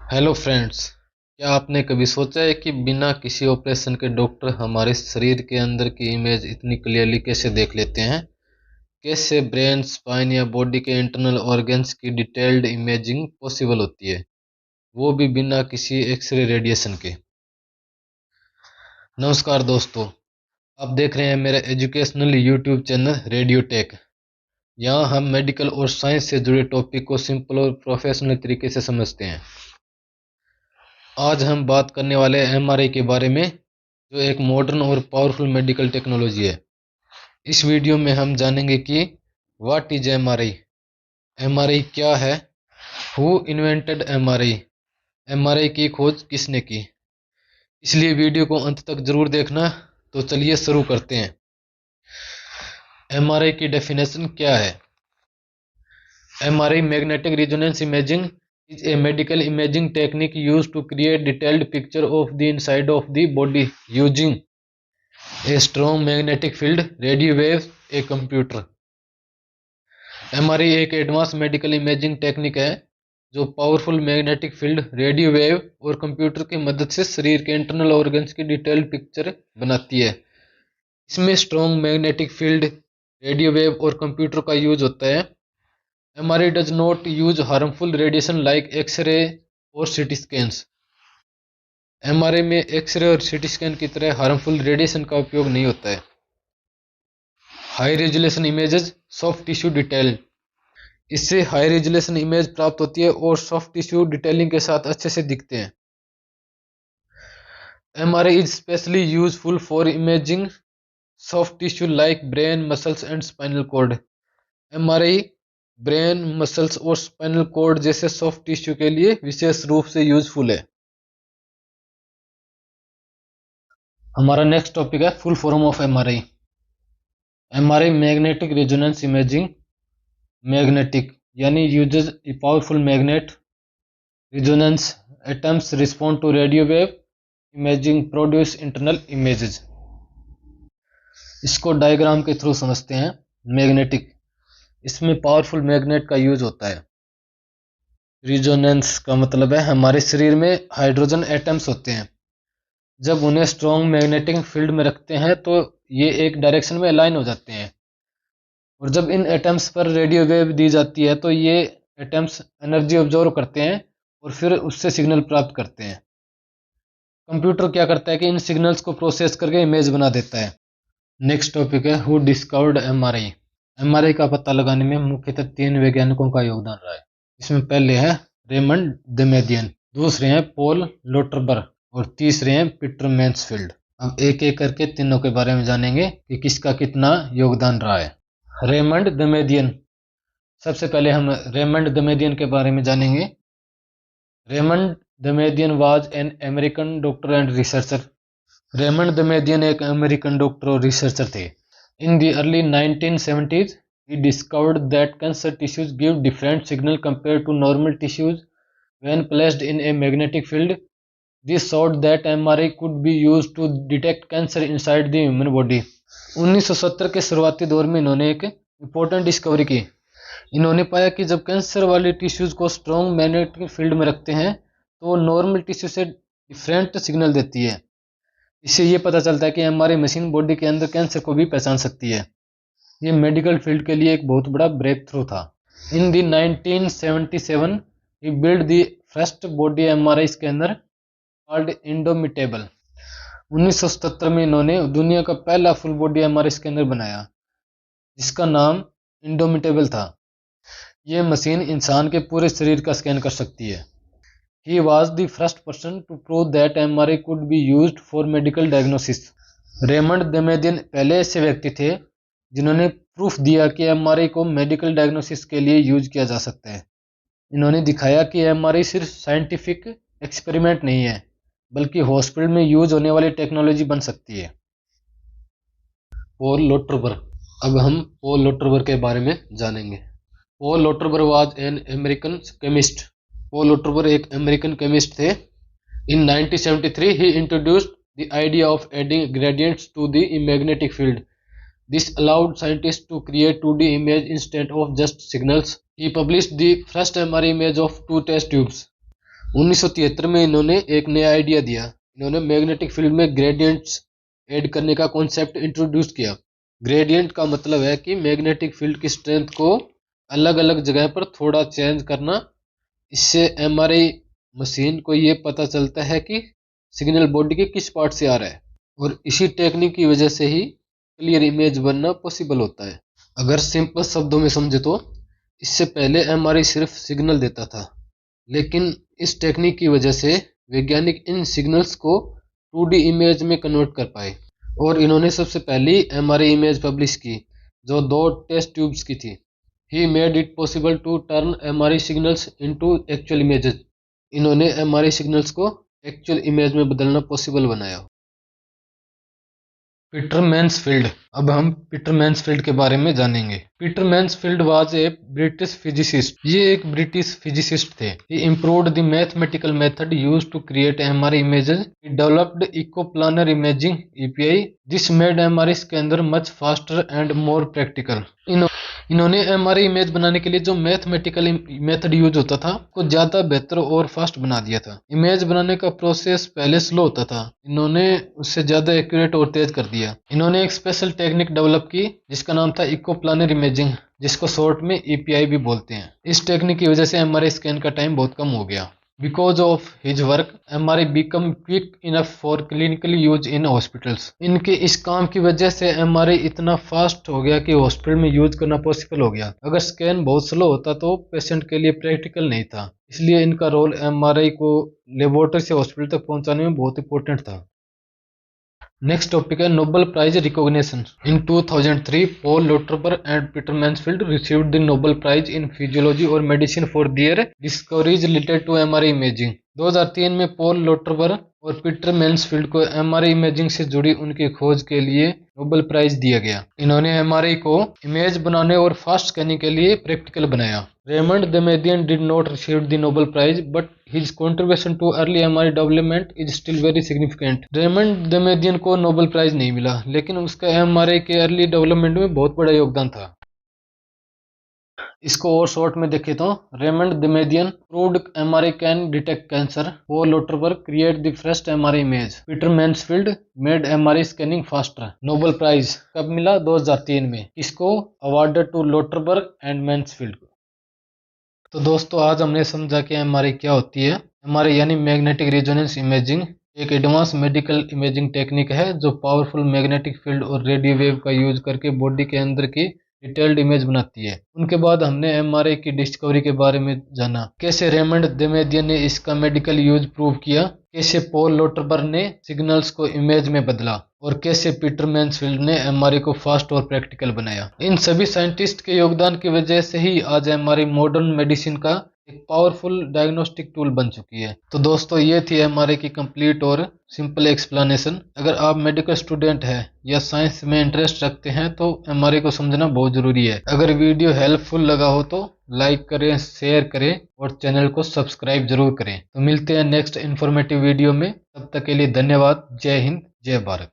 Hello friends. क्या आपने कभी सोचा है कि बिना किसी ऑपरेशन के डॉक्टर हमारे शरीर के अंदर की इमेज इतनी क्लियरली कैसे देख लेते हैं? कैसे ब्रेन, स्पाइन या बॉडी के इंटरनल ऑर्गन्स की डिटेल्ड इमेजिंग पॉसिबल होती है, वो भी बिना किसी एक्सरे रेडिएशन के। नमस्कार दोस्तों, आप देख रहे हैं मेरा educational YouTube channel radio tech. यहाँ हम मेडिकल और साइंस से जुड़े टॉपिक को सिंपल और प्रोफेशनल तरीके से समझते हैं। आज हम बात करने वाले हैं एमआरआई के बारे में, जो एक मॉडर्न और पावरफुल मेडिकल टेक्नोलॉजी है। इस वीडियो में हम जानेंगे कि व्हाट इज एमआरआई, एमआरआई क्या है, हु इन्वेंटेड एमआरआई, एमआरआई की खोज किसने की। इसलिए वीडियो को अंत तक जरूर देखना। तो चलिए शुरू करते हैं। एमआरआई की डेफिनेशन क्या है? MRI magnetic resonance imaging is a medical imaging technique used to create detailed picture of the inside of the body using a strong magnetic field, radio waves, a computer। MRI एक advance medical imaging technique है जो powerful magnetic field, radio wave और computer की मदद से शरीर के internal organs की डिटेल्ड पिक्चर बनाती है। इसमें strong magnetic field, radio wave और कंप्यूटर का यूज होता है। MRI does not use harmful radiation like X-ray और सिटी स्कैन्स। एमआरआई में एक्सरे और सिटी स्कैन की तरह हार्मफुल रेडिएशन का उपयोग नहीं होता है। High resolution images, soft tissue detail, इससे हाई रेजोल्यूशन इमेज प्राप्त होती है और सॉफ्ट टिश्यू डिटेलिंग के साथ अच्छे से दिखते हैं। MRI is specially useful for imaging soft tissue like brain, muscles and spinal cord. MRI brain, muscles और स्पाइनल कॉर्ड जैसे सॉफ्ट टिश्यू के लिए विशेष रूप से यूजफुल है। हमारा नेक्स्ट टॉपिक है full form of MRI. MRI magnetic resonance imaging. Magnetic यानी uses a powerful magnet, resonance atoms respond to radio wave imaging produce internal images. इसको डायग्राम के थ्रू समझते हैं। मैग्नेटिक, इसमें पावरफुल मैग्नेट का यूज होता है। रेजोनेंस का मतलब है हमारे शरीर में हाइड्रोजन एटम्स होते हैं, जब उन्हें स्ट्रॉन्ग मैग्नेटिक फील्ड में रखते हैं तो ये एक डायरेक्शन में अलाइन हो जाते हैं, और जब इन एटम्स पर रेडियो वेव दी जाती है तो ये एटम्स एनर्जी ऑब्जर्व करते हैं और फिर उससे सिग्नल प्राप्त करते हैं। कंप्यूटर क्या करता है कि इन सिग्नल्स को प्रोसेस करके इमेज बना देता है। नेक्स्ट टॉपिक है हु डिस्कवर्ड एमआरआई। एमआरआई का पता लगाने में मुख्यतः 3 वैज्ञानिकों का योगदान रहा है। इसमें पहले है रेमंड दमेदियन, दूसरे हैं पॉल लोटरबर और तीसरे हैं पीटर मैन्सफील्ड। अब एक एक करके तीनों के बारे में जानेंगे कि किसका कितना योगदान रहा है। रेमंड दमेदियन, सबसे पहले हम रेमंड दमेदियन के बारे में जानेंगे। Raymond Damadian was an American doctor and researcher. Raymond Damadian एक अमेरिकन डॉक्टर और रिसर्चर थे। In the early 1970s he discovered that cancer tissues give different signal compared to normal tissues when placed in a magnetic field. This showed that MRI could be used to detect cancer inside the human body. 1970 के शुरुआती दौर में इन्होंने एक important discovery की। इन्होंने पाया कि जब कैंसर वाले टिश्यूज को स्ट्रॉन्ग मैग्नेटिक फील्ड में रखते हैं तो वो नॉर्मल टिश्यू से डिफरेंट सिग्नल देती है। इससे ये पता चलता है कि एमआरआई मशीन बॉडी के अंदर कैंसर को भी पहचान सकती है। ये मेडिकल फील्ड के लिए एक बहुत बड़ा ब्रेक थ्रू था। In the 1977 he build the first body MRI scanner called Indomitable. 1977 में इन्होंने दुनिया का पहला फुल बॉडी एमआरआई स्कैनर बनाया जिसका नाम इंडोमिटेबल था। यह मशीन इंसान के पूरे शरीर का स्कैन कर सकती है। He was the first person to prove that MRI could be used for medical diagnosis. Raymond Damadian पहले ऐसे व्यक्ति थे जिन्होंने प्रूफ दिया कि एमआरआई को मेडिकल डायग्नोसिस के लिए यूज किया जा सकता है। इन्होंने दिखाया कि एमआरआई सिर्फ साइंटिफिक एक्सपेरिमेंट नहीं है बल्कि हॉस्पिटल में यूज होने वाली टेक्नोलॉजी बन सकती है। पॉल लोटरबर, अब हम पॉल लोटरबर के बारे में जानेंगे। Paul Lauterbur was an American chemist. Paul Lauterbur एक अमेरिकन केमिस्ट थे। इन 1973 he introduced the idea of adding gradients to the magnetic field. This allowed scientists to create 2D image instead of just signals. He published the first MRI image of two test tubes. 1973 में इन्होंने एक नया idea दिया। इन्होंने magnetic field में gradients add करने का concept introduce किया। ग्रेडियंट का मतलब है कि मैग्नेटिक फील्ड की स्ट्रेंथ को अलग अलग जगह पर थोड़ा चेंज करना। इससे एमआरआई मशीन को ये पता चलता है कि सिग्नल बॉडी के किस पार्ट से आ रहा है, और इसी टेक्निक की वजह से ही क्लियर इमेज बनना पॉसिबल होता है। अगर सिंपल शब्दों में समझे तो इससे पहले एमआरआई सिर्फ सिग्नल देता था, लेकिन इस टेक्निक की वजह से वैज्ञानिक इन सिग्नल्स को 2D इमेज में कन्वर्ट कर पाए। और इन्होंने सबसे पहली एमआरआई इमेज पब्लिश की जो 2 टेस्ट ट्यूब्स की थी। He made it possible to turn MRI signals into actual images. इन्होंने एमआरआई सिग्नल्स को एक्चुअल इमेज में बदलना पॉसिबल बनाया। Peter Mansfield. अब हम पीटर मैन्सफील्ड के बारे में जानेंगे। Peter Mansfield was a British physicist. ये एक ब्रिटिश फिजिसिस्ट थे। He improved the mathematical method used to create MRI images. He developed echo planar imaging (EPI). This made MRI scanner much faster and more practical. इन्होंने MRI image बनाने के लिए जो mathematical method use होता था को ज्यादा बेहतर और फास्ट बना दिया था। इमेज बनाने का प्रोसेस पहले स्लो होता था, इन्होंने उससे ज्यादा एक्यूरेट और तेज कर दिया। इन्होंने एक स्पेशल टेक्निक डेवलप की जिसका नाम था इकोप्लानर इमेजिंग, जिसको शॉर्ट में EPI भी बोलते हैं। इस टेक्निक की वजह से एमआरआई स्कैन का टाइम बहुत कम हो गया। Because of his work, MRI become quick enough for clinical use in hospitals. इनके इस काम की वजह से MRI इतना फास्ट हो गया कि हॉस्पिटल में यूज करना पॉसिबल हो गया। अगर स्कैन बहुत स्लो होता तो पेशेंट के लिए प्रैक्टिकल नहीं था, इसलिए इनका रोल MRI को लेबोरेटरी से हॉस्पिटल तक पहुंचाने में बहुत इंपॉर्टेंट था। नेक्स्ट टॉपिक है Nobel prize recognition. In 2003 Paul Lauterbur and Peter Mansfield received the Nobel prize in physiology और medicine for their discoveries related to MRI imaging. 2003 में पॉल लोटरबर और पीटर मैन्सफील्ड को एमआरआई इमेजिंग से जुड़ी उनकी खोज के लिए नोबेल प्राइज दिया गया। इन्होंने एमआरआई को इमेज बनाने और फास्ट स्कैनिंग के लिए प्रैक्टिकल बनाया। Raymond Damadian did not receive the Nobel prize but his contribution to early MRI development is still very significant. Raymond Damadian को नोबेल प्राइज नहीं मिला, लेकिन उसका एमआरआई के अर्ली डेवलपमेंट में बहुत बड़ा योगदान था। इसको और शॉर्ट में देखें तो Raymond Damadian proved MRI can detect cancer. Paul Lauterbur create the first MRI image. Peter Mansfield made MRI scanning faster. Nobel prize कब मिला? 2003 में। इसको awarded to Lauterbur and Mansfield. तो दोस्तों आज हमने समझा कि एमआरआई क्या होती है। एमआरआई यानी मैग्नेटिक रेजोनेंस इमेजिंग एक एडवांस मेडिकल इमेजिंग टेक्निक है जो पावरफुल मैग्नेटिक फील्ड और रेडियो वेव का यूज करके बॉडी के अंदर की डिटेल्ड इमेज बनाती है। उनके बाद हमने एमआरआई की डिस्कवरी के बारे में जाना, कैसे रेमंड दमेदियन ने इसका मेडिकल यूज प्रूव किया, कैसे पॉल लोटरबर्ग ने सिग्नल्स को इमेज में बदला, और कैसे पीटर मैन्सफील्ड ने एमआरआई को फास्ट और प्रैक्टिकल बनाया। इन सभी साइंटिस्ट के योगदान की वजह से ही आज एमआरआई मॉडर्न मेडिसिन का एक पावरफुल डायग्नोस्टिक टूल बन चुकी है। तो दोस्तों ये थी एमआरआई की कंप्लीट और सिंपल एक्सप्लेनेशन। अगर आप मेडिकल स्टूडेंट हैं या साइंस में इंटरेस्ट रखते हैं तो एमआरआई को समझना बहुत जरूरी है। अगर वीडियो हेल्पफुल लगा हो तो लाइक करें, शेयर करें और चैनल को सब्सक्राइब जरूर करें। तो मिलते हैं नेक्स्ट इन्फॉर्मेटिव वीडियो में, तब तक के लिए धन्यवाद। जय हिंद, जय भारत।